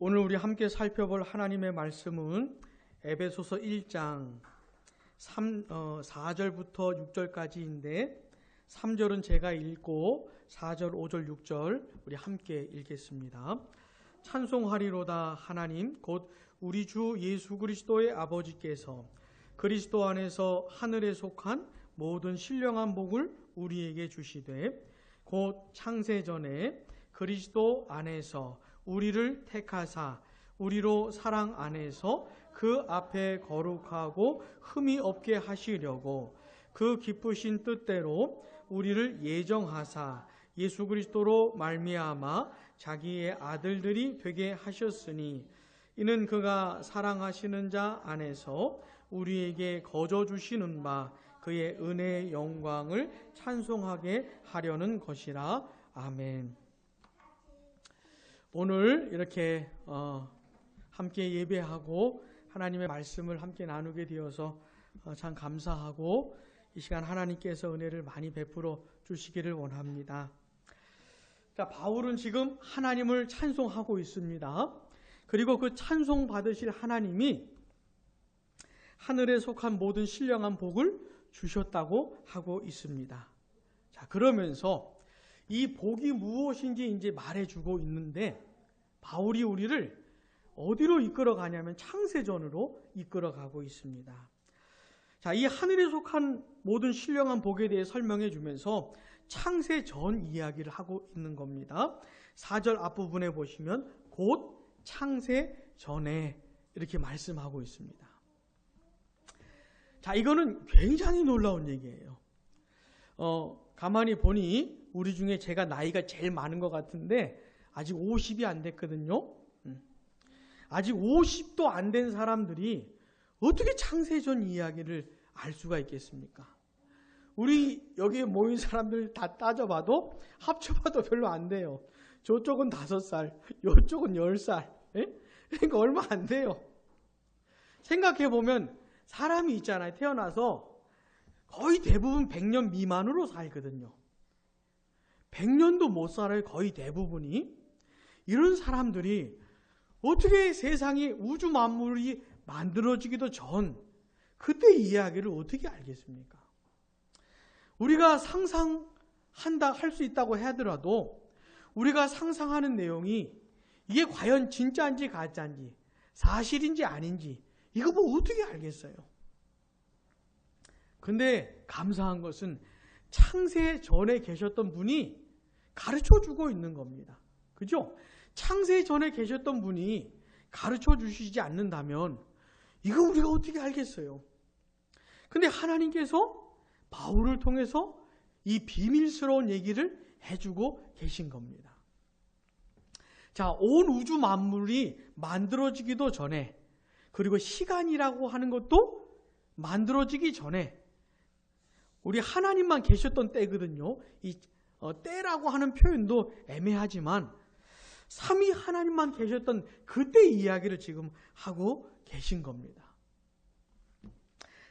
오늘 우리 함께 살펴볼 하나님의 말씀은 에베소서 1장 4절부터 6절까지인데 3절은 제가 읽고 4절, 5절, 6절 우리 함께 읽겠습니다. 찬송하리로다 하나님 곧 우리 주 예수 그리스도의 아버지께서 그리스도 안에서 하늘에 속한 모든 신령한 복을 우리에게 주시되 곧 창세전에 그리스도 안에서 우리를 택하사 우리로 사랑 안에서 그 앞에 거룩하고 흠이 없게 하시려고 그 기쁘신 뜻대로 우리를 예정하사 예수 그리스도로 말미암아 자기의 아들들이 되게 하셨으니 이는 그가 사랑하시는 자 안에서 우리에게 거저 주시는 바 그의 은혜의 영광을 찬송하게 하려는 것이라. 아멘. 오늘 이렇게 함께 예배하고 하나님의 말씀을 함께 나누게 되어서 참 감사하고 이 시간 하나님께서 은혜를 많이 베풀어 주시기를 원합니다. 자, 바울은 지금 하나님을 찬송하고 있습니다. 그리고 그 찬송 받으실 하나님이 하늘에 속한 모든 신령한 복을 주셨다고 하고 있습니다. 자, 그러면서 이 복이 무엇인지 이제 말해주고 있는데 바울이 우리를 어디로 이끌어가냐면 창세전으로 이끌어가고 있습니다. 자, 이 하늘에 속한 모든 신령한 복에 대해 설명해 주면서 창세전 이야기를 하고 있는 겁니다. 4절 앞부분에 보시면 곧 창세전에 이렇게 말씀하고 있습니다. 자, 이거는 굉장히 놀라운 얘기예요. 가만히 보니 우리 중에 제가 나이가 제일 많은 것 같은데 아직 50이 안 됐거든요. 아직 50도 안 된 사람들이 어떻게 창세전 이야기를 알 수가 있겠습니까? 우리 여기에 모인 사람들 다 따져봐도 합쳐봐도 별로 안 돼요. 저쪽은 5살, 이쪽은 10살. 그러니까 얼마 안 돼요. 생각해보면 사람이 있잖아요. 태어나서 거의 대부분 100년 미만으로 살거든요. 100년도 못 살아요. 거의 대부분이. 이런 사람들이 어떻게 세상에 우주 만물이 만들어지기도 전 그때 이야기를 어떻게 알겠습니까? 우리가 상상한다 할 수 있다고 하더라도 우리가 상상하는 내용이 이게 과연 진짜인지 가짜인지 사실인지 아닌지 이거 뭐 어떻게 알겠어요? 근데 감사한 것은 창세 전에 계셨던 분이 가르쳐주고 있는 겁니다. 그죠? 창세 전에 계셨던 분이 가르쳐주시지 않는다면 이거 우리가 어떻게 알겠어요? 근데 하나님께서 바울을 통해서 이 비밀스러운 얘기를 해주고 계신 겁니다. 자, 온 우주 만물이 만들어지기도 전에 그리고 시간이라고 하는 것도 만들어지기 전에 우리 하나님만 계셨던 때거든요. 이 때라고 하는 표현도 애매하지만 삼위 하나님만 계셨던 그때 이야기를 지금 하고 계신 겁니다.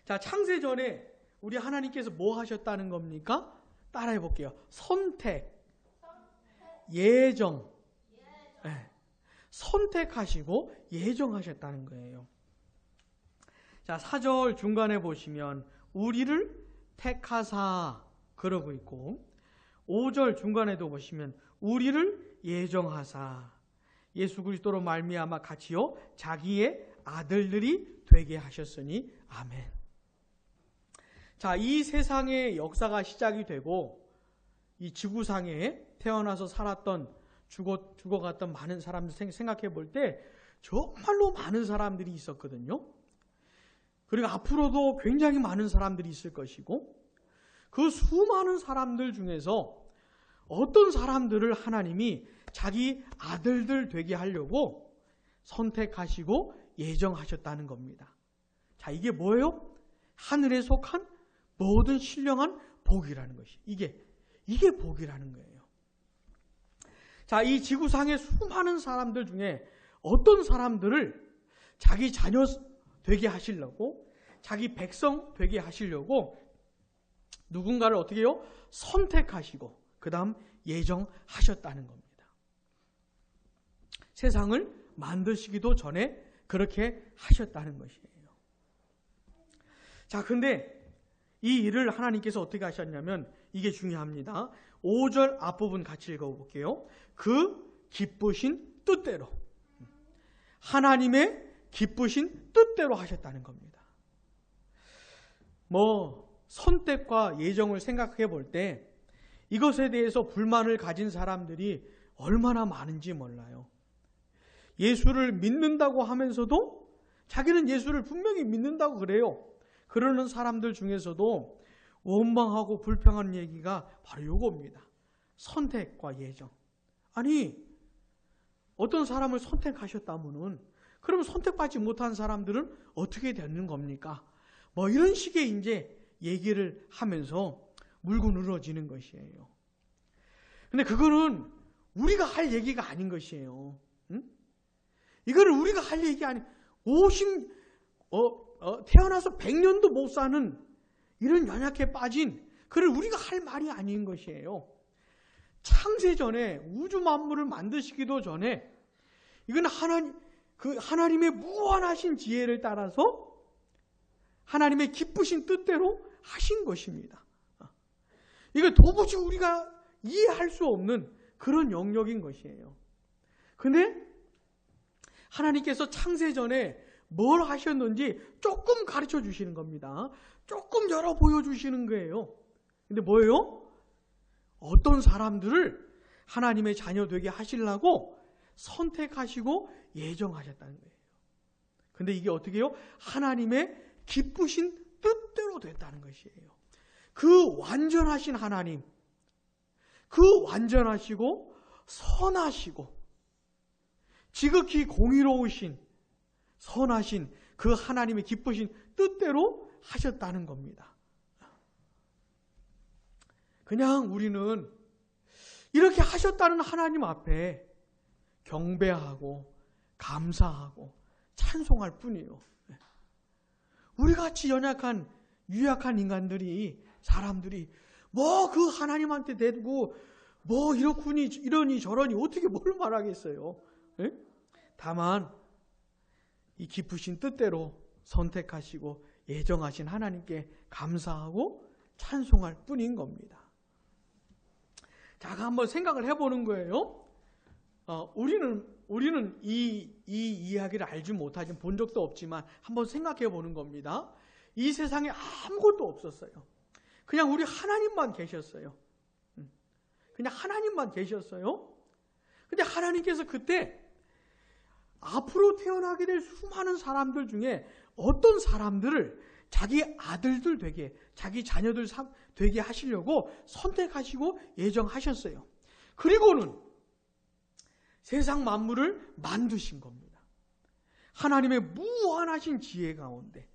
자, 창세 전에 우리 하나님께서 뭐 하셨다는 겁니까? 따라해 볼게요. 선택, 예정. 네. 선택하시고 예정하셨다는 거예요. 자, 4절 중간에 보시면 우리를 택하사 그러고 있고 5절 중간에도 보시면 우리를 예정하사 예수 그리스도로 말미암아 같이요 자기의 아들들이 되게 하셨으니 아멘. 자, 이 세상의 역사가 시작이 되고 이 지구상에 태어나서 살았던 죽어갔던 많은 사람들 생각해 볼 때 정말로 많은 사람들이 있었거든요. 그리고 앞으로도 굉장히 많은 사람들이 있을 것이고 그 수많은 사람들 중에서 어떤 사람들을 하나님이 자기 아들들 되게 하려고 선택하시고 예정하셨다는 겁니다. 자, 이게 뭐예요? 하늘에 속한 모든 신령한 복이라는 것이 이게 복이라는 거예요. 자, 이 지구상의 수많은 사람들 중에 어떤 사람들을 자기 자녀 되게 하시려고 자기 백성 되게 하시려고 누군가를 어떻게 해요? 선택하시고 그 다음 예정하셨다는 겁니다. 세상을 만드시기도 전에 그렇게 하셨다는 것이에요. 자, 근데 이 일을 하나님께서 어떻게 하셨냐면 이게 중요합니다. 5절 앞부분 같이 읽어볼게요. 그 기쁘신 뜻대로, 하나님의 기쁘신 뜻대로 하셨다는 겁니다. 선택과 예정을 생각해 볼 때 이것에 대해서 불만을 가진 사람들이 얼마나 많은지 몰라요. 예수를 믿는다고 하면서도 자기는 예수를 분명히 믿는다고 그래요. 그러는 사람들 중에서도 원망하고 불평하는 얘기가 바로 이겁니다. 선택과 예정. 아니, 어떤 사람을 선택하셨다면은 그럼 선택받지 못한 사람들은 어떻게 되는 겁니까? 이런 식의 이제 얘기를 하면서 물고 늘어지는 것이에요. 근데 그거는 우리가 할 얘기가 아닌 것이에요. 응? 이거는 우리가 할 얘기 아니, 태어나서 100년도 못 사는 이런 연약해 빠진, 그걸 우리가 할 말이 아닌 것이에요. 창세 전에 우주 만물을 만드시기도 전에 이건 하나님의 무한하신 지혜를 따라서 하나님의 기쁘신 뜻대로 하신 것입니다. 이거 도무지 우리가 이해할 수 없는 그런 영역인 것이에요. 근데 하나님께서 창세 전에 뭘 하셨는지 조금 가르쳐 주시는 겁니다. 조금 열어 보여주시는 거예요. 근데 뭐예요? 어떤 사람들을 하나님의 자녀 되게 하시려고 선택하시고 예정하셨다는 거예요. 근데 이게 어떻게 해요? 하나님의 기쁘신 뜻대로 됐다는 것이에요. 그 완전하신 하나님, 그 완전하시고 선하시고 지극히 공의로우신 선하신 그 하나님의 기쁘신 뜻대로 하셨다는 겁니다. 그냥 우리는 이렇게 하셨다는 하나님 앞에 경배하고 감사하고 찬송할 뿐이에요. 우리같이 연약한 유약한 인간들이, 사람들이 그 하나님한테 대고 이렇구니 이러니 저러니 어떻게 뭘 말하겠어요. 다만 이 기쁘신 뜻대로 선택하시고 예정하신 하나님께 감사하고 찬송할 뿐인 겁니다. 자, 한번 생각을 해보는 거예요. 우리는 이 이야기를 알지 못하지, 본 적도 없지만 한번 생각해 보는 겁니다. 이 세상에 아무것도 없었어요. 그냥 우리 하나님만 계셨어요. 그냥 하나님만 계셨어요. 근데 하나님께서 그때 앞으로 태어나게 될 수많은 사람들 중에 어떤 사람들을 자기 아들들 되게, 자기 자녀들 되게 하시려고 선택하시고 예정하셨어요. 그리고는 세상 만물을 만드신 겁니다. 하나님의 무한하신 지혜 가운데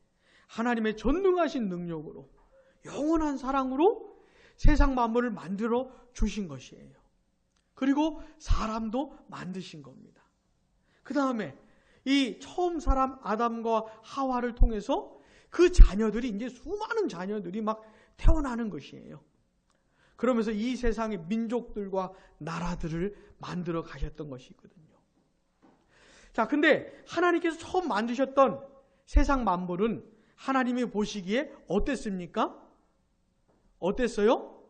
하나님의 전능하신 능력으로 영원한 사랑으로 세상 만물을 만들어 주신 것이에요. 그리고 사람도 만드신 겁니다. 그 다음에 이 처음 사람 아담과 하와를 통해서 그 자녀들이, 이제 수많은 자녀들이 막 태어나는 것이에요. 그러면서 이 세상의 민족들과 나라들을 만들어 가셨던 것이거든요. 자, 근데 하나님께서 처음 만드셨던 세상 만물은 하나님이 보시기에 어땠습니까? 어땠어요?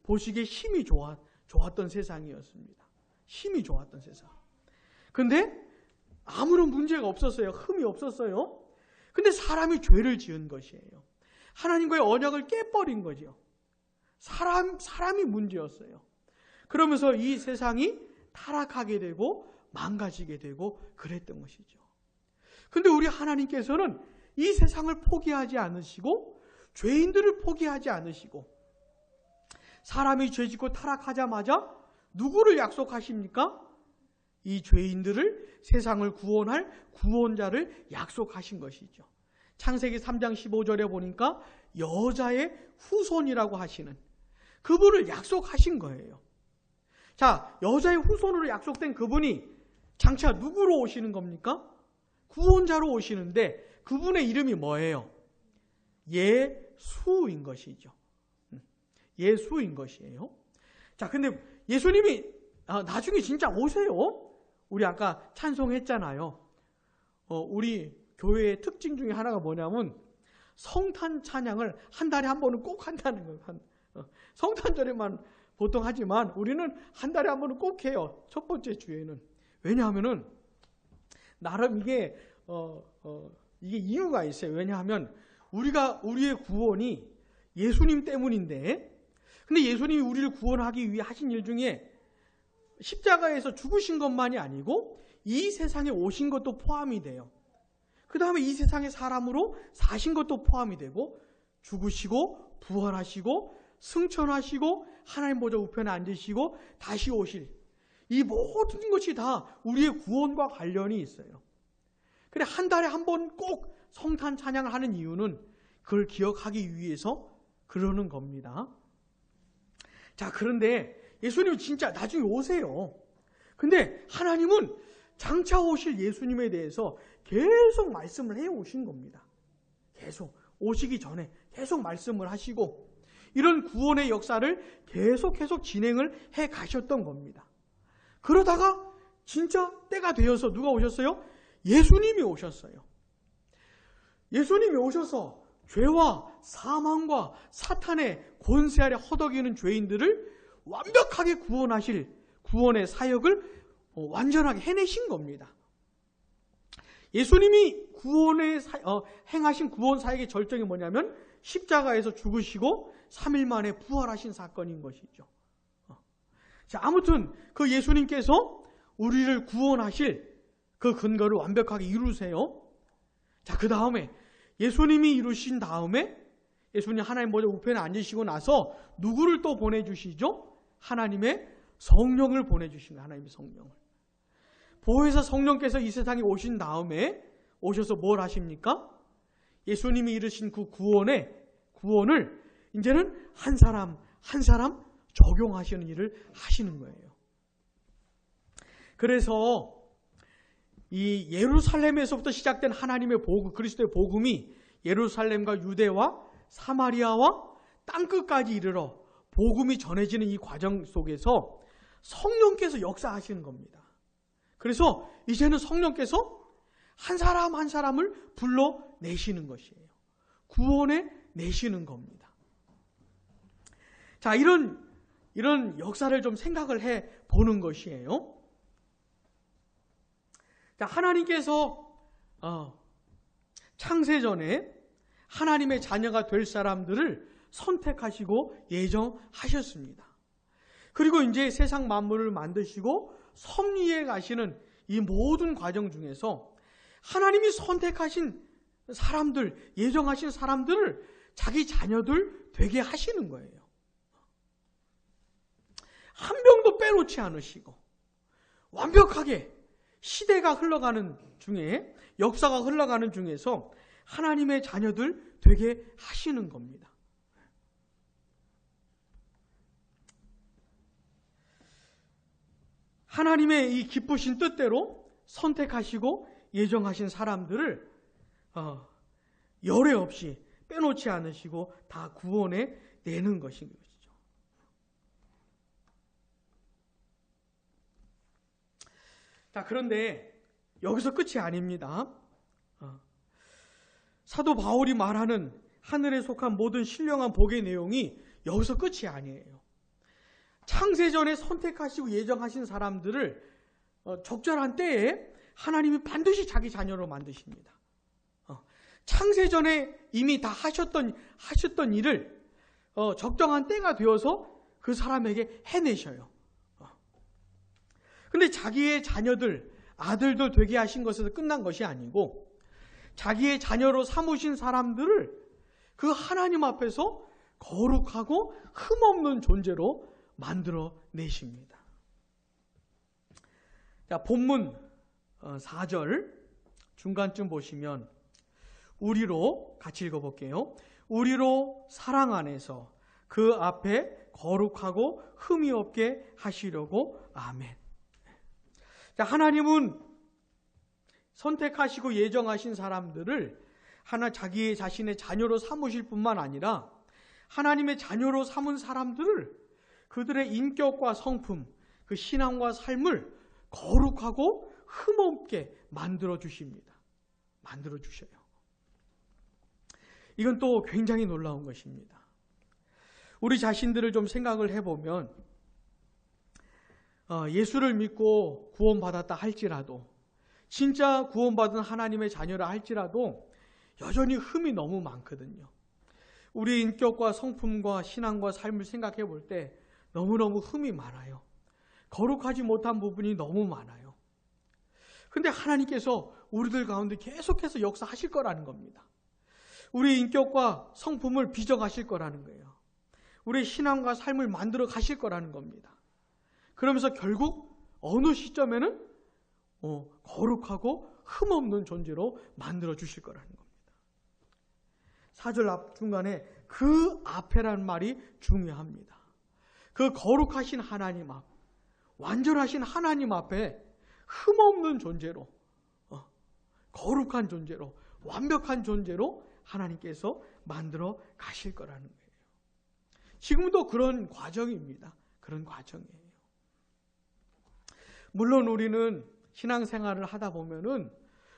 보시기에 힘이 좋았던 세상이었습니다. 힘이 좋았던 세상. 근데 아무런 문제가 없었어요. 흠이 없었어요. 근데 사람이 죄를 지은 것이에요. 하나님과의 언약을 깨버린 거죠. 사람이 문제였어요. 그러면서 이 세상이 타락하게 되고 망가지게 되고 그랬던 것이죠. 근데 우리 하나님께서는 이 세상을 포기하지 않으시고 죄인들을 포기하지 않으시고 사람이 죄짓고 타락하자마자 누구를 약속하십니까? 이 죄인들을, 세상을 구원할 구원자를 약속하신 것이죠. 창세기 3장 15절에 보니까 여자의 후손이라고 하시는 그분을 약속하신 거예요. 자, 여자의 후손으로 약속된 그분이 장차 누구로 오시는 겁니까? 구원자로 오시는데 그분의 이름이 뭐예요? 예수인 것이죠. 예수인 것이에요. 자, 근데 예수님이 나중에 진짜 오세요. 우리 아까 찬송했잖아요. 우리 교회의 특징 중에 하나가 뭐냐면 성탄 찬양을 한 달에 한 번은 꼭 한다는 거예요. 성탄절에만 보통 하지만 우리는 한 달에 한 번은 꼭 해요. 첫 번째 주에는. 왜냐하면은 나름 이게 이유가 있어요. 왜냐하면 우리의 구원이 예수님 때문인데, 근데 예수님이 우리를 구원하기 위해 하신 일 중에 십자가에서 죽으신 것만이 아니고 이 세상에 오신 것도 포함이 돼요. 그 다음에 이 세상의 사람으로 사신 것도 포함이 되고, 죽으시고 부활하시고 승천하시고 하나님 보좌 우편에 앉으시고 다시 오실, 이 모든 것이 다 우리의 구원과 관련이 있어요. 그래, 한 달에 한 번 꼭 성탄 찬양을 하는 이유는 그걸 기억하기 위해서 그러는 겁니다. 자, 그런데 예수님은 진짜 나중에 오세요. 근데 하나님은 장차 오실 예수님에 대해서 계속 말씀을 해 오신 겁니다. 계속 오시기 전에 계속 말씀을 하시고 이런 구원의 역사를 계속 진행을 해 가셨던 겁니다. 그러다가 진짜 때가 되어서 누가 오셨어요? 예수님이 오셨어요. 예수님이 오셔서 죄와 사망과 사탄의 권세 아래 허덕이는 죄인들을 완벽하게 구원하실 구원의 사역을 완전하게 해내신 겁니다. 예수님이 행하신 구원 사역의 절정이 뭐냐면 십자가에서 죽으시고 3일 만에 부활하신 사건인 것이죠. 자, 아무튼 그 예수님께서 우리를 구원하실 그 근거를 완벽하게 이루세요. 자, 그 다음에 예수님이 이루신 다음에 예수님 하나님 보좌 우편에 앉으시고 나서 누구를 또 보내주시죠? 하나님의 성령을 보내주십니다. 하나님의 성령을. 보혜사 성령께서 이 세상에 오신 다음에 오셔서 뭘 하십니까? 예수님이 이루신 그 구원을 이제는 한 사람 한 사람 적용하시는 일을 하시는 거예요. 그래서 이 예루살렘에서부터 시작된 하나님의 복음, 그리스도의 복음이 예루살렘과 유대와 사마리아와 땅끝까지 이르러 복음이 전해지는 이 과정 속에서 성령께서 역사하시는 겁니다. 그래서 이제는 성령께서 한 사람 한 사람을 불러내시는 것이에요. 구원해 내시는 겁니다. 자, 이런 역사를 좀 생각을 해 보는 것이에요. 자, 하나님께서 창세전에 하나님의 자녀가 될 사람들을 선택하시고 예정하셨습니다. 그리고 이제 세상 만물을 만드시고 섭리해 가시는 이 모든 과정 중에서 하나님이 선택하신 사람들, 예정하신 사람들을 자기 자녀들 되게 하시는 거예요. 한 명도 빼놓지 않으시고 완벽하게 시대가 흘러가는 중에, 역사가 흘러가는 중에서 하나님의 자녀들 되게 하시는 겁니다. 하나님의 이 기쁘신 뜻대로 선택하시고 예정하신 사람들을 열애 없이 빼놓지 않으시고 다 구원해 내는 것인 것이죠. 자, 그런데 여기서 끝이 아닙니다. 사도 바울이 말하는 하늘에 속한 모든 신령한 복의 내용이 여기서 끝이 아니에요. 창세전에 선택하시고 예정하신 사람들을 적절한 때에 하나님이 반드시 자기 자녀로 만드십니다. 창세전에 이미 다 하셨던 일을 적정한 때가 되어서 그 사람에게 해내셔요. 근데 자기의 자녀들, 아들들 되게 하신 것에서 끝난 것이 아니고 자기의 자녀로 삼으신 사람들을 그 하나님 앞에서 거룩하고 흠없는 존재로 만들어 내십니다. 자, 본문 4절 중간쯤 보시면 우리로, 같이 읽어볼게요. 우리로 사랑 안에서 그 앞에 거룩하고 흠이 없게 하시려고. 아멘. 자, 하나님은 선택하시고 예정하신 사람들을 자기의 자신의 자녀로 삼으실 뿐만 아니라 하나님의 자녀로 삼은 사람들을 그들의 인격과 성품, 그 신앙과 삶을 거룩하고 흠없게 만들어 주십니다. 만들어 주셔요. 이건 또 굉장히 놀라운 것입니다. 우리 자신들을 좀 생각을 해보면 예수를 믿고 구원받았다 할지라도, 진짜 구원받은 하나님의 자녀라 할지라도 여전히 흠이 너무 많거든요. 우리 인격과 성품과 신앙과 삶을 생각해 볼 때 너무너무 흠이 많아요. 거룩하지 못한 부분이 너무 많아요. 근데 하나님께서 우리들 가운데 계속해서 역사하실 거라는 겁니다. 우리 인격과 성품을 빚어가실 거라는 거예요. 우리 신앙과 삶을 만들어 가실 거라는 겁니다. 그러면서 결국 어느 시점에는 거룩하고 흠없는 존재로 만들어 주실 거라는 겁니다. 4절 앞 중간에 그 앞에라는 말이 중요합니다. 그 거룩하신 하나님 앞, 완전하신 하나님 앞에 흠없는 존재로, 거룩한 존재로, 완벽한 존재로 하나님께서 만들어 가실 거라는 거예요. 지금도 그런 과정입니다. 그런 과정이에요. 물론 우리는 신앙생활을 하다 보면은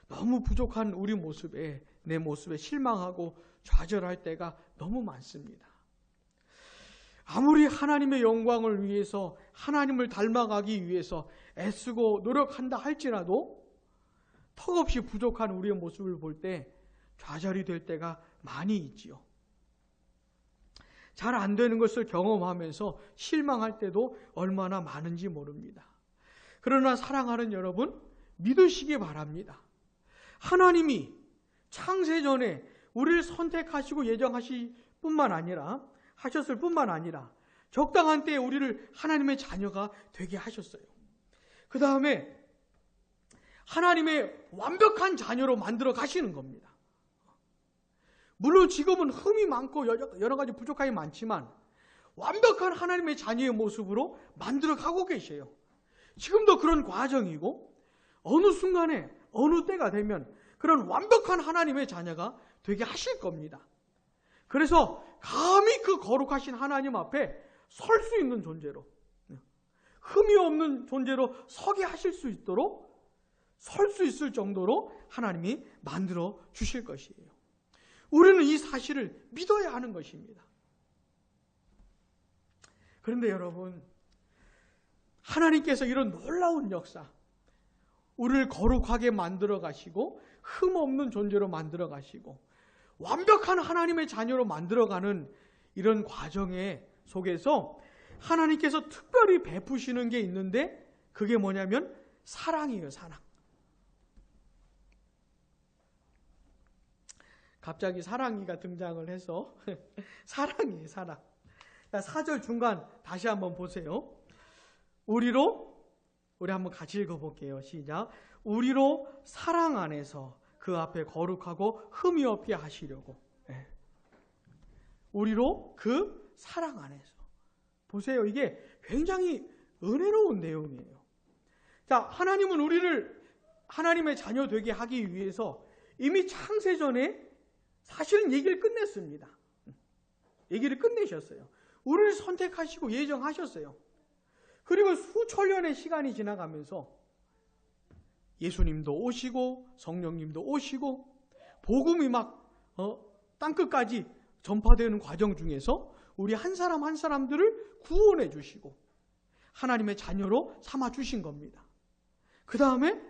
너무 부족한 우리 모습에, 내 모습에 실망하고 좌절할 때가 너무 많습니다. 아무리 하나님의 영광을 위해서, 하나님을 닮아가기 위해서 애쓰고 노력한다 할지라도 턱없이 부족한 우리의 모습을 볼 때 좌절이 될 때가 많이 있지요. 잘 안 되는 것을 경험하면서 실망할 때도 얼마나 많은지 모릅니다. 그러나 사랑하는 여러분, 믿으시기 바랍니다. 하나님이 창세전에 우리를 선택하시고 예정하실 뿐만 아니라, 하셨을 뿐만 아니라 적당한 때에 우리를 하나님의 자녀가 되게 하셨어요. 그 다음에 하나님의 완벽한 자녀로 만들어 가시는 겁니다. 물론 지금은 흠이 많고 여러 가지 부족함이 많지만 완벽한 하나님의 자녀의 모습으로 만들어 가고 계셔요. 지금도 그런 과정이고 어느 순간에 어느 때가 되면 그런 완벽한 하나님의 자녀가 되게 하실 겁니다. 그래서 감히 그 거룩하신 하나님 앞에 설 수 있는 존재로, 흠이 없는 존재로 서게 하실 수 있도록, 설 수 있을 정도로 하나님이 만들어 주실 것이에요. 우리는 이 사실을 믿어야 하는 것입니다. 그런데 여러분, 하나님께서 이런 놀라운 역사, 우리를 거룩하게 만들어 가시고 흠 없는 존재로 만들어 가시고 완벽한 하나님의 자녀로 만들어가는 이런 과정의 속에서 하나님께서 특별히 베푸시는 게 있는데 그게 뭐냐면 사랑이에요. 사랑. 갑자기 사랑이가 등장을 해서 사랑이에요. 사랑. 4절 중간 다시 한번 보세요. 우리 한번 같이 읽어볼게요. 시작. 우리로 사랑 안에서 그 앞에 거룩하고 흠이 없게 하시려고. 우리로 그 사랑 안에서. 보세요. 이게 굉장히 은혜로운 내용이에요. 자, 하나님은 우리를 하나님의 자녀 되게 하기 위해서 이미 창세전에 사실은 얘기를 끝냈습니다. 얘기를 끝내셨어요. 우리를 선택하시고 예정하셨어요. 그리고 수천년의 시간이 지나가면서 예수님도 오시고 성령님도 오시고 복음이 막 땅끝까지 전파되는 과정 중에서 우리 한 사람 한 사람들을 구원해 주시고 하나님의 자녀로 삼아 주신 겁니다. 그 다음에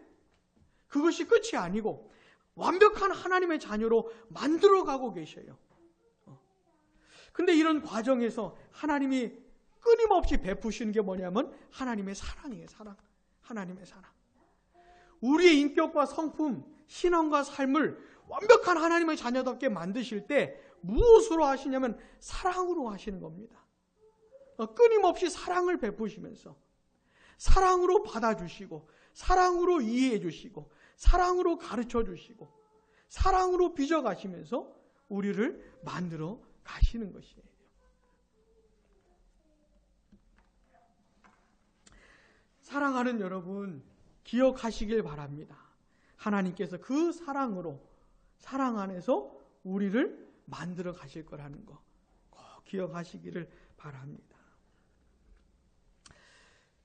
그것이 끝이 아니고 완벽한 하나님의 자녀로 만들어가고 계셔요. 근데 이런 과정에서 하나님이 끊임없이 베푸시는 게 뭐냐면 하나님의 사랑이에요. 사랑. 하나님의 사랑. 우리의 인격과 성품, 신앙과 삶을 완벽한 하나님의 자녀답게 만드실 때 무엇으로 하시냐면 사랑으로 하시는 겁니다. 끊임없이 사랑을 베푸시면서 사랑으로 받아주시고 사랑으로 이해해 주시고 사랑으로 가르쳐 주시고 사랑으로 빚어가시면서 우리를 만들어 가시는 것이에요. 사랑하는 여러분, 기억하시길 바랍니다. 하나님께서 그 사랑으로, 사랑 안에서 우리를 만들어 가실 거라는 거 꼭 기억하시기를 바랍니다.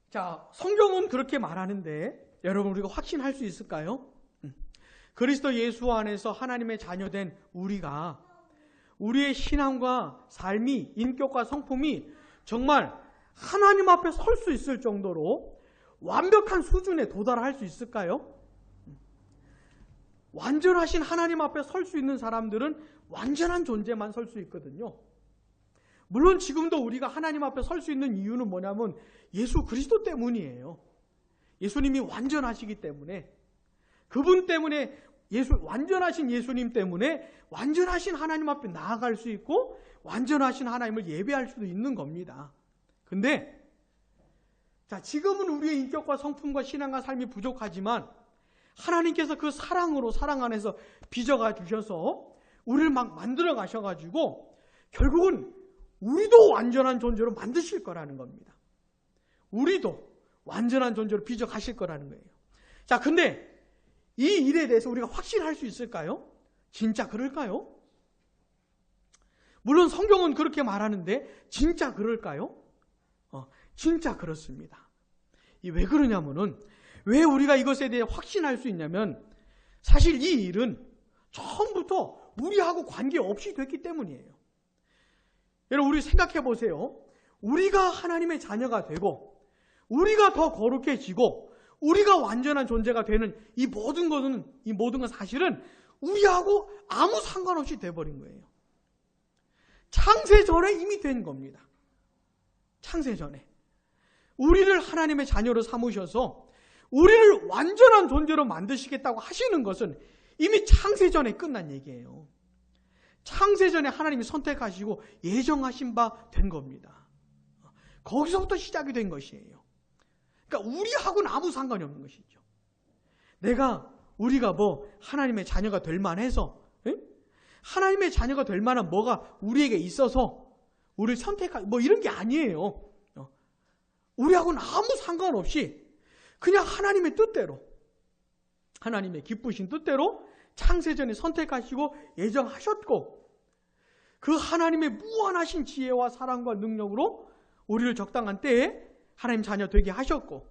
자, 성경은 그렇게 말하는데 여러분 우리가 확신할 수 있을까요? 그리스도 예수 안에서 하나님의 자녀된 우리가 우리의 신앙과 삶이, 인격과 성품이 정말 하나님 앞에 설 수 있을 정도로 완벽한 수준에 도달할 수 있을까요? 완전하신 하나님 앞에 설 수 있는 사람들은 완전한 존재만 설 수 있거든요. 물론 지금도 우리가 하나님 앞에 설 수 있는 이유는 뭐냐면 예수 그리스도 때문이에요. 예수님이 완전하시기 때문에, 그분 때문에, 완전하신 예수님 때문에 완전하신 하나님 앞에 나아갈 수 있고 완전하신 하나님을 예배할 수도 있는 겁니다. 근데 자, 지금은 우리의 인격과 성품과 신앙과 삶이 부족하지만 하나님께서 그 사랑으로 사랑 안에서 빚어가 주셔서 우리를 막 만들어 가셔가지고 결국은 우리도 완전한 존재로 만드실 거라는 겁니다. 우리도 완전한 존재로 빚어 가실 거라는 거예요. 자, 근데 이 일에 대해서 우리가 확신할 수 있을까요? 진짜 그럴까요? 물론 성경은 그렇게 말하는데 진짜 그럴까요? 진짜 그렇습니다. 왜 그러냐면은, 왜 우리가 이것에 대해 확신할 수 있냐면 사실 이 일은 처음부터 우리하고 관계없이 됐기 때문이에요. 여러분 우리 생각해 보세요. 우리가 하나님의 자녀가 되고 우리가 더 거룩해지고 우리가 완전한 존재가 되는 이 모든 건 사실은 우리하고 아무 상관없이 돼버린 거예요. 창세 전에 이미 된 겁니다. 창세 전에. 우리를 하나님의 자녀로 삼으셔서 우리를 완전한 존재로 만드시겠다고 하시는 것은 이미 창세 전에 끝난 얘기예요. 창세 전에 하나님이 선택하시고 예정하신 바 된 겁니다. 거기서부터 시작이 된 것이에요. 그러니까 우리하고는 아무 상관이 없는 것이죠. 우리가 하나님의 자녀가 될 만해서, 하나님의 자녀가 될 만한 뭐가 우리에게 있어서 우리를 이런 게 아니에요. 우리하고는 아무 상관없이 그냥 하나님의 뜻대로, 하나님의 기쁘신 뜻대로 창세전에 선택하시고 예정하셨고, 그 하나님의 무한하신 지혜와 사랑과 능력으로 우리를 적당한 때에 하나님 자녀 되게 하셨고,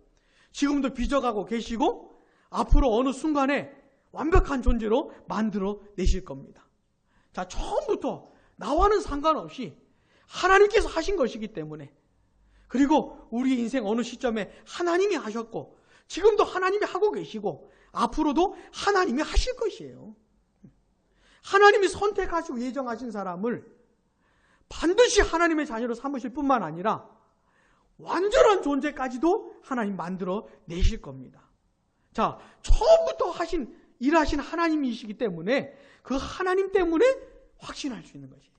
지금도 빚어가고 계시고 앞으로 어느 순간에 완벽한 존재로 만들어 내실 겁니다. 자, 처음부터 나와는 상관없이 하나님께서 하신 것이기 때문에, 그리고 우리 인생 어느 시점에 하나님이 하셨고 지금도 하나님이 하고 계시고 앞으로도 하나님이 하실 것이에요. 하나님이 선택하시고 예정하신 사람을 반드시 하나님의 자녀로 삼으실 뿐만 아니라 완전한 존재까지도 하나님 만들어 내실 겁니다. 자, 처음부터 일하신 하나님이시기 때문에 그 하나님 때문에 확신할 수 있는 것이에요.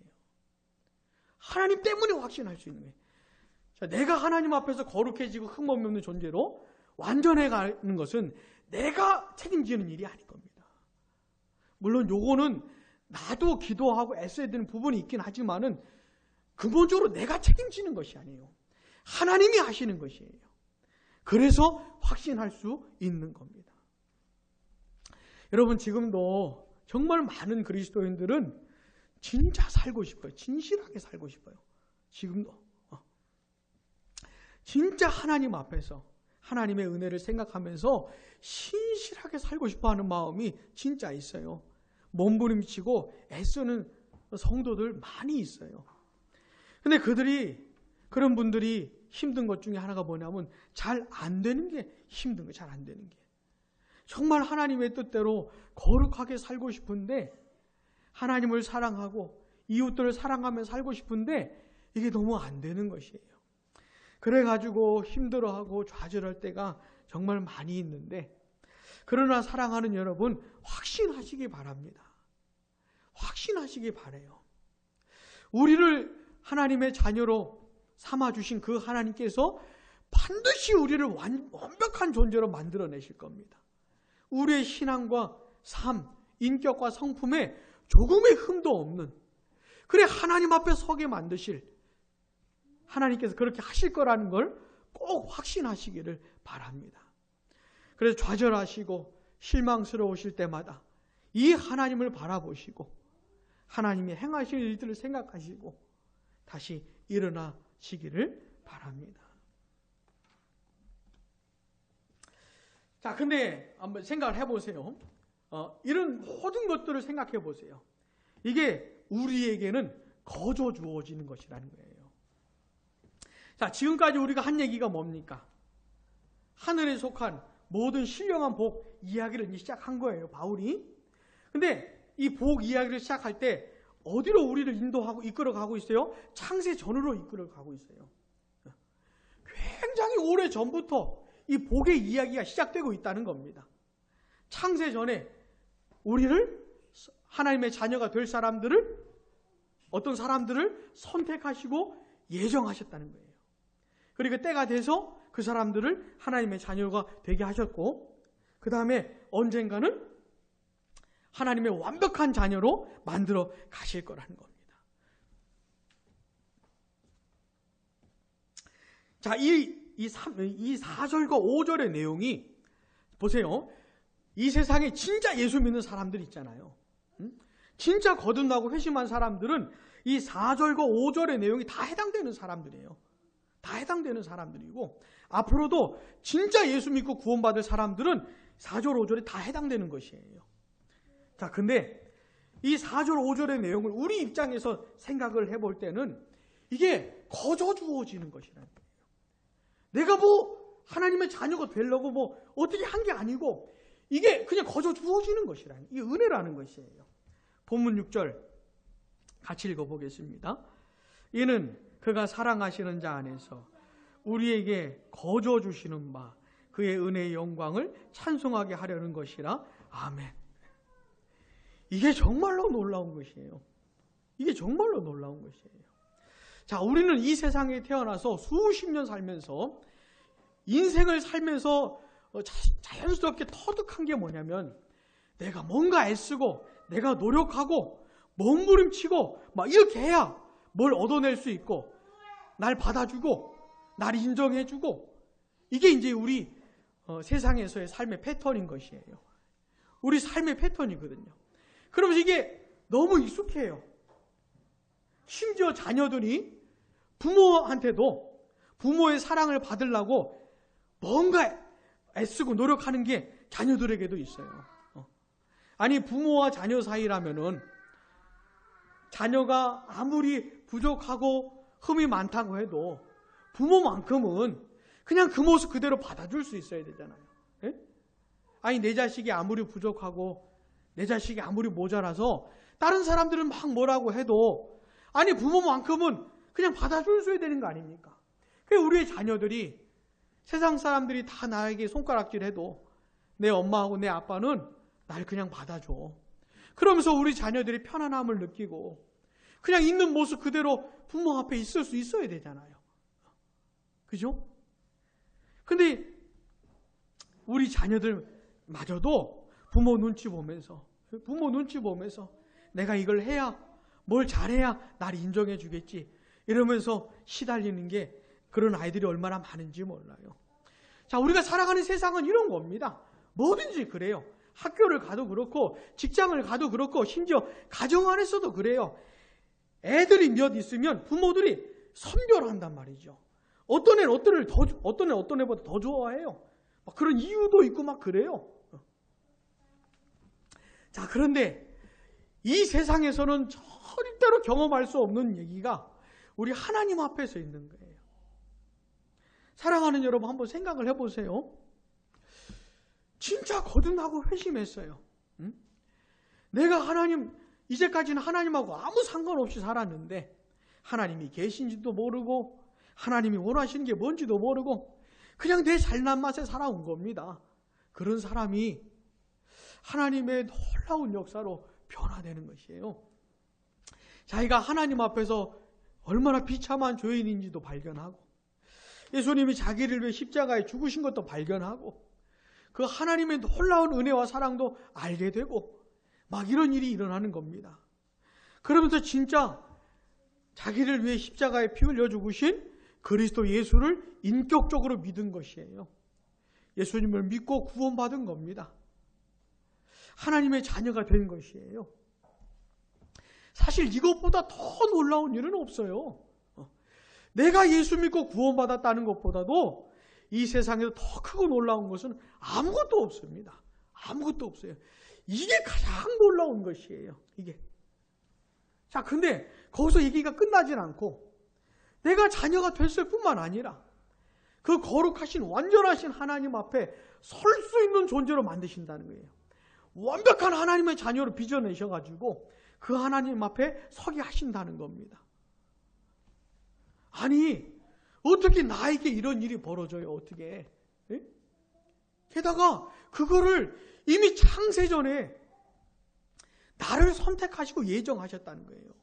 하나님 때문에 확신할 수 있는 거예요. 자, 내가 하나님 앞에서 거룩해지고 흠없이 없는 존재로 완전해가는 것은 내가 책임지는 일이 아닐 겁니다. 물론 요거는 나도 기도하고 애써야 되는 부분이 있긴 하지만은 근본적으로 내가 책임지는 것이 아니에요. 하나님이 하시는 것이에요. 그래서 확신할 수 있는 겁니다. 여러분 지금도 정말 많은 그리스도인들은 진짜 살고 싶어요. 진실하게 살고 싶어요. 지금도. 진짜 하나님 앞에서 하나님의 은혜를 생각하면서 신실하게 살고 싶어하는 마음이 진짜 있어요. 몸부림치고 애쓰는 성도들 많이 있어요. 근데 그런 분들이 힘든 것 중에 하나가 뭐냐면 잘 안 되는 게 힘든 거예요. 잘 안 되는 게. 정말 하나님의 뜻대로 거룩하게 살고 싶은데, 하나님을 사랑하고 이웃들을 사랑하며 살고 싶은데 이게 너무 안 되는 것이에요. 그래가지고 힘들어하고 좌절할 때가 정말 많이 있는데, 그러나 사랑하는 여러분 확신하시기 바랍니다. 확신하시기 바라요. 우리를 하나님의 자녀로 삼아주신 그 하나님께서 반드시 우리를 완벽한 존재로 만들어내실 겁니다. 우리의 신앙과 삶, 인격과 성품에 조금의 흠도 없는, 그래 하나님 앞에 서게 만드실 하나님께서 그렇게 하실 거라는 걸 꼭 확신하시기를 바랍니다. 그래서 좌절하시고 실망스러우실 때마다 이 하나님을 바라보시고 하나님이 행하실 일들을 생각하시고 다시 일어나시기를 바랍니다. 자, 근데 한번 생각을 해보세요. 이런 모든 것들을 생각해 보세요. 이게 우리에게는 거저 주어지는 것이라는 거예요. 자, 지금까지 우리가 한 얘기가 뭡니까? 하늘에 속한 모든 신령한 복 이야기를 이제 시작한 거예요, 바울이. 근데 이 복 이야기를 시작할 때 어디로 우리를 인도하고 이끌어 가고 있어요? 창세 전으로 이끌어 가고 있어요. 굉장히 오래 전부터 이 복의 이야기가 시작되고 있다는 겁니다. 창세 전에 우리를, 하나님의 자녀가 될 사람들을, 어떤 사람들을 선택하시고 예정하셨다는 거예요. 그리고 때가 돼서 그 사람들을 하나님의 자녀가 되게 하셨고, 그 다음에 언젠가는 하나님의 완벽한 자녀로 만들어 가실 거라는 겁니다. 자, 이 4절과 5절의 내용이 보세요. 이 세상에 진짜 예수 믿는 사람들 있잖아요. 진짜 거듭나고 회심한 사람들은 이 4절과 5절의 내용이 다 해당되는 사람들이에요. 다 해당되는 사람들이고, 앞으로도 진짜 예수 믿고 구원받을 사람들은 4절, 5절이 다 해당되는 것이에요. 자, 근데 이 4절, 5절의 내용을 우리 입장에서 생각을 해볼 때는 이게 거저 주어지는 것이라는 거예요. 내가 뭐 하나님의 자녀가 되려고 뭐 어떻게 한 게 아니고 이게 그냥 거저 주어지는 것이라는, 이게 은혜라는 것이에요. 본문 6절 같이 읽어보겠습니다. 이는 그가 사랑하시는 자 안에서 우리에게 거저 주시는 바 그의 은혜의 영광을 찬송하게 하려는 것이라. 아멘. 이게 정말로 놀라운 것이에요. 이게 정말로 놀라운 것이에요. 자, 우리는 이 세상에 태어나서 수십 년 살면서, 인생을 살면서 자연스럽게 터득한 게 뭐냐면, 내가 뭔가 애쓰고 내가 노력하고 몸부림치고 막 이렇게 해야 뭘 얻어낼 수 있고 날 받아주고 날 인정해주고, 이게 이제 우리 세상에서의 삶의 패턴인 것이에요. 우리 삶의 패턴이거든요. 그러면서 이게 너무 익숙해요. 심지어 자녀들이 부모한테도 부모의 사랑을 받으려고 뭔가 애쓰고 노력하는 게 자녀들에게도 있어요. 아니, 부모와 자녀 사이라면은 자녀가 아무리 부족하고 흠이 많다고 해도 부모만큼은 그냥 그 모습 그대로 받아줄 수 있어야 되잖아요. 예? 아니, 내 자식이 아무리 부족하고 내 자식이 아무리 모자라서 다른 사람들은 막 뭐라고 해도, 아니, 부모만큼은 그냥 받아줄 수 있어야 되는 거 아닙니까? 그래서 우리의 자녀들이, 세상 사람들이 다 나에게 손가락질해도 내 엄마하고 내 아빠는 날 그냥 받아줘. 그러면서 우리 자녀들이 편안함을 느끼고 그냥 있는 모습 그대로 부모 앞에 있을 수 있어야 되잖아요. 그죠? 근데 우리 자녀들마저도 부모 눈치 보면서 내가 이걸 해야, 뭘 잘해야 날 인정해 주겠지, 이러면서 시달리는 게, 그런 아이들이 얼마나 많은지 몰라요. 자, 우리가 살아가는 세상은 이런 겁니다. 뭐든지 그래요. 학교를 가도 그렇고 직장을 가도 그렇고 심지어 가정 안에서도 그래요. 애들이 몇 있으면 부모들이 선별한단 말이죠. 어떤 애는 어떤 애보다 더 좋아해요. 막 그런 이유도 있고 막 그래요. 자, 그런데 이 세상에서는 절대로 경험할 수 없는 얘기가 우리 하나님 앞에서 있는 거예요. 사랑하는 여러분, 한번 생각을 해보세요. 진짜 거듭나고 회심했어요. 응? 내가 이제까지는 하나님하고 아무 상관없이 살았는데 하나님이 계신지도 모르고 하나님이 원하시는 게 뭔지도 모르고 그냥 내 잘난 맛에 살아온 겁니다. 그런 사람이 하나님의 놀라운 역사로 변화되는 것이에요. 자기가 하나님 앞에서 얼마나 비참한 죄인인지도 발견하고, 예수님이 자기를 위해 십자가에 죽으신 것도 발견하고, 그 하나님의 놀라운 은혜와 사랑도 알게 되고, 막 이런 일이 일어나는 겁니다. 그러면서 진짜 자기를 위해 십자가에 피 흘려 죽으신 그리스도 예수를 인격적으로 믿은 것이에요. 예수님을 믿고 구원받은 겁니다. 하나님의 자녀가 된 것이에요. 사실 이것보다 더 놀라운 일은 없어요. 내가 예수 믿고 구원받았다는 것보다도 이 세상에서 더 크고 놀라운 것은 아무것도 없습니다. 아무것도 없어요. 이게 가장 놀라운 것이에요. 이게. 자, 근데 거기서 얘기가 끝나진 않고 내가 자녀가 됐을 뿐만 아니라 그 거룩하신 완전하신 하나님 앞에 설 수 있는 존재로 만드신다는 거예요. 완벽한 하나님의 자녀로 빚어내셔가지고 그 하나님 앞에 서게 하신다는 겁니다. 아니, 어떻게 나에게 이런 일이 벌어져요? 어떻게? 에? 게다가 그거를 이미 창세전에 나를 선택하시고 예정하셨다는 거예요.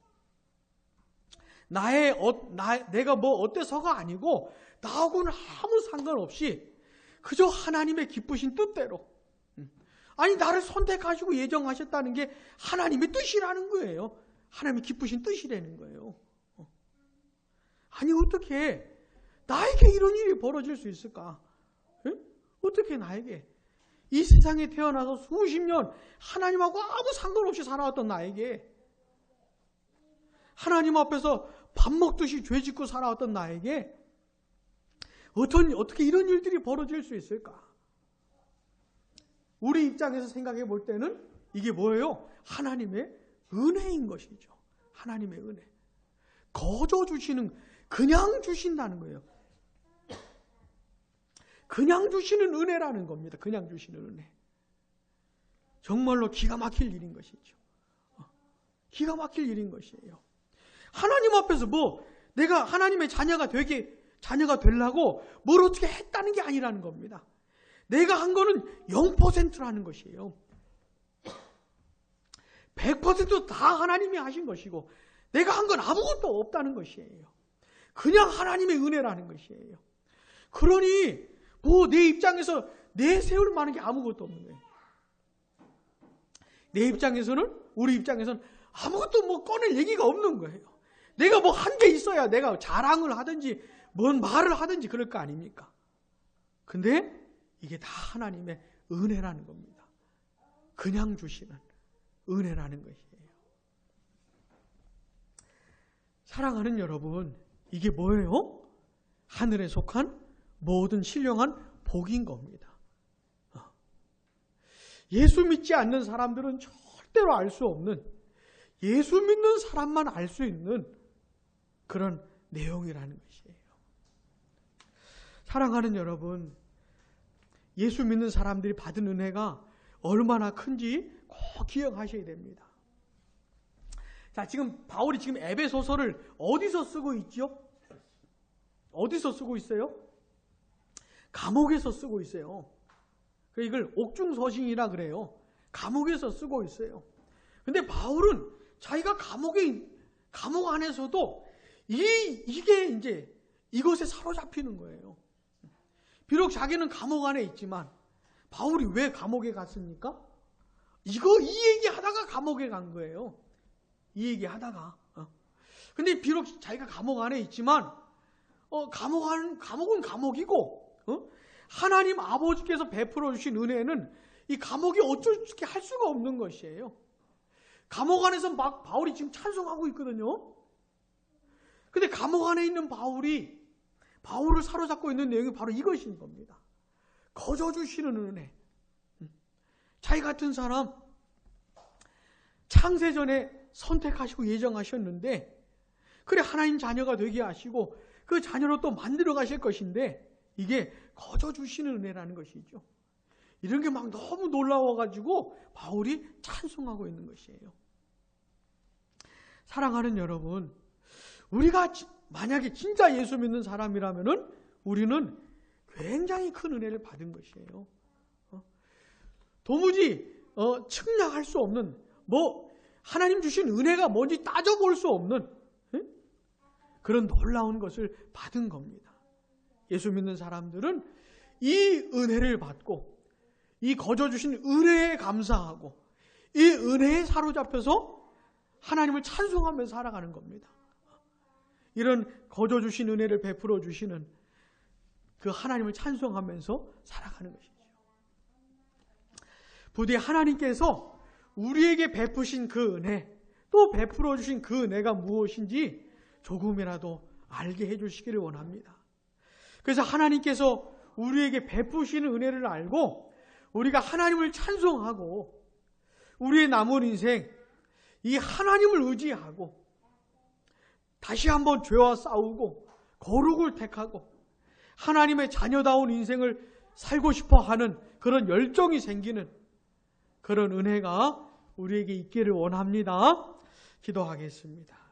내가 뭐 어때서가 아니고 나하고는 아무 상관없이 그저 하나님의 기쁘신 뜻대로, 아니 나를 선택하시고 예정하셨다는 게 하나님의 뜻이라는 거예요. 하나님의 기쁘신 뜻이라는 거예요. 아니 어떻게 나에게 이런 일이 벌어질 수 있을까? 에? 어떻게 나에게 이 세상에 태어나서 수십 년 하나님하고 아무 상관없이 살아왔던 나에게, 하나님 앞에서 밥 먹듯이 죄 짓고 살아왔던 나에게 어떻게 이런 일들이 벌어질 수 있을까? 우리 입장에서 생각해 볼 때는 이게 뭐예요? 하나님의 은혜인 것이죠. 하나님의 은혜. 거저 주시는, 그냥 주신다는 거예요. 그냥 주시는 은혜라는 겁니다. 그냥 주시는 은혜. 정말로 기가 막힐 일인 것이죠. 기가 막힐 일인 것이에요. 하나님 앞에서 내가 하나님의 자녀가 되려고 뭘 어떻게 했다는 게 아니라는 겁니다. 내가 한 거는 0%라는 것이에요. 100% 다 하나님이 하신 것이고 내가 한 건 아무것도 없다는 것이에요. 그냥 하나님의 은혜라는 것이에요. 그러니 내 입장에서 내세울 만한 게 아무것도 없는 거예요. 내 입장에서는, 우리 입장에서는 아무것도 꺼낼 얘기가 없는 거예요. 내가 한 게 있어야 내가 자랑을 하든지 뭔 말을 하든지 그럴 거 아닙니까? 근데 이게 다 하나님의 은혜라는 겁니다. 그냥 주시는 은혜라는 것이에요. 사랑하는 여러분, 이게 뭐예요? 하늘에 속한 모든 신령한 복인 겁니다. 예수 믿지 않는 사람들은 절대로 알 수 없는, 예수 믿는 사람만 알 수 있는 그런 내용이라는 것이에요. 사랑하는 여러분, 예수 믿는 사람들이 받은 은혜가 얼마나 큰지 꼭 기억하셔야 됩니다. 자, 바울이 지금 에베소서를 어디서 쓰고 있죠? 어디서 쓰고 있어요? 감옥에서 쓰고 있어요. 이걸 옥중서신이라 그래요. 감옥에서 쓰고 있어요. 근데 바울은 자기가 감옥 안에서도 이게 이제 이것에 사로잡히는 거예요. 비록 자기는 감옥 안에 있지만, 바울이 왜 감옥에 갔습니까? 이 얘기 하다가 감옥에 간 거예요. 이 얘기 하다가. 근데 비록 자기가 감옥 안에 있지만, 감옥은 감옥이고, 하나님 아버지께서 베풀어 주신 은혜는 이 감옥이 어떻게 할 수가 없는 것이에요. 감옥 안에서 막 바울이 지금 찬송하고 있거든요. 근데 감옥 안에 있는 바울을 사로잡고 있는 내용이 바로 이것인 겁니다. 거저 주시는 은혜. 자기 같은 사람 창세전에 선택하시고 예정하셨는데, 그래 하나님 자녀가 되게 하시고 그 자녀로 또 만들어 가실 것인데, 이게 거저 주시는 은혜라는 것이죠. 이런 게 막 너무 놀라워가지고 바울이 찬송하고 있는 것이에요. 사랑하는 여러분, 우리가 만약에 진짜 예수 믿는 사람이라면은 우리는 굉장히 큰 은혜를 받은 것이에요. 도무지 측량할 수 없는, 하나님 주신 은혜가 뭔지 따져볼 수 없는 그런 놀라운 것을 받은 겁니다. 예수 믿는 사람들은 이 은혜를 받고 이 거저 주신 은혜에 감사하고 이 은혜에 사로잡혀서 하나님을 찬송하면서 살아가는 겁니다. 이런 거저 주신 은혜를 베풀어 주시는 그 하나님을 찬송하면서 살아가는 것이죠. 부디 하나님께서 우리에게 베푸신 그 은혜, 또 베풀어 주신 그 은혜가 무엇인지 조금이라도 알게 해주시기를 원합니다. 그래서 하나님께서 우리에게 베푸시는 은혜를 알고 우리가 하나님을 찬송하고 우리의 남은 인생 이 하나님을 의지하고 다시 한번 죄와 싸우고 거룩을 택하고 하나님의 자녀다운 인생을 살고 싶어 하는 그런 열정이 생기는 그런 은혜가 우리에게 있기를 원합니다. 기도하겠습니다.